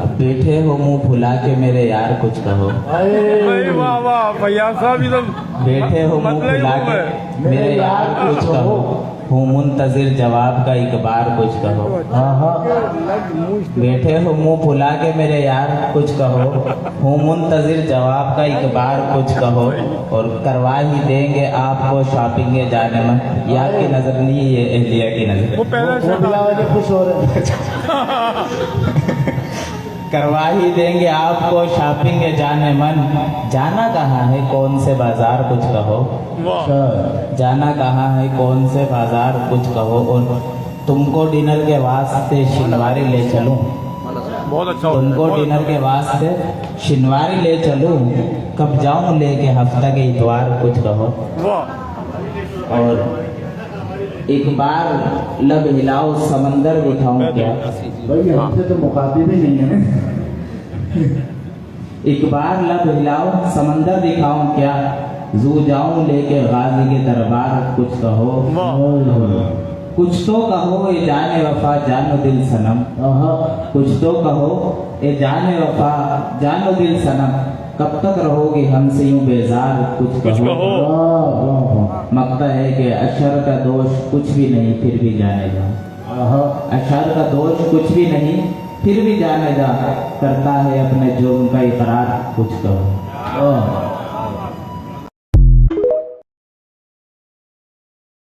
अब बैठे हो मुंह फुला के मेरे यार कुछ कहो। भाई वाह वाह भैया साहब एकदम बैठे हो मुंह मतलब ही फुला वो के मेरे यार कुछ कहो। हूँ मुंतजिर जवाब का एक बार कुछ कहो। बैठे हो मुंह फुला के मेरे यार कुछ कहो। हूँ मुंतजिर जवाब का एक बार कुछ कहो। और करवा ही देंगे आपको शॉपिंग जाने में। ये आपकी नजर नहीं, ये एहलिया की नजर। वो पहले से खुश हो रहे करवा ही देंगे आपको शॉपिंग जाने मन। जाना कहाँ है कौन से बाजार कुछ कहो। वाह जाना कहाँ है कौन से बाजार कुछ कहो। और तुमको डिनर के वास्ते शिनवारी ले चलूं। बहुत अच्छा हो तुमको गया। डिनर के वास्ते शिनवारी ले चलूं। कब जाऊं लेके हफ्ता के इतवार कुछ कहो। वाह और एक बार लब हिलाओ समंदर दिखाऊं क्या। भाई हमसे तो मुकाबले भी नहीं है। एक बार लब हिलाओ समंदर दिखाऊं क्या। जू जाऊं लेके गाजी के दरबार कुछ कहो। कुछ तो कहो ए जाने वफा जानो दिल सनम। कुछ तो कहो ए जाने वफा जानो दिल सनम। कब तक रहोगे हमसे यूं बेजार कुछ कहो। मकता है कि अशर का दोष कुछ भी नहीं फिर भी जाने जा। अशर का दोष कुछ भी नहीं फिर भी जाने जा। करता है अपने जुर्म का इकरार कुछ कहो।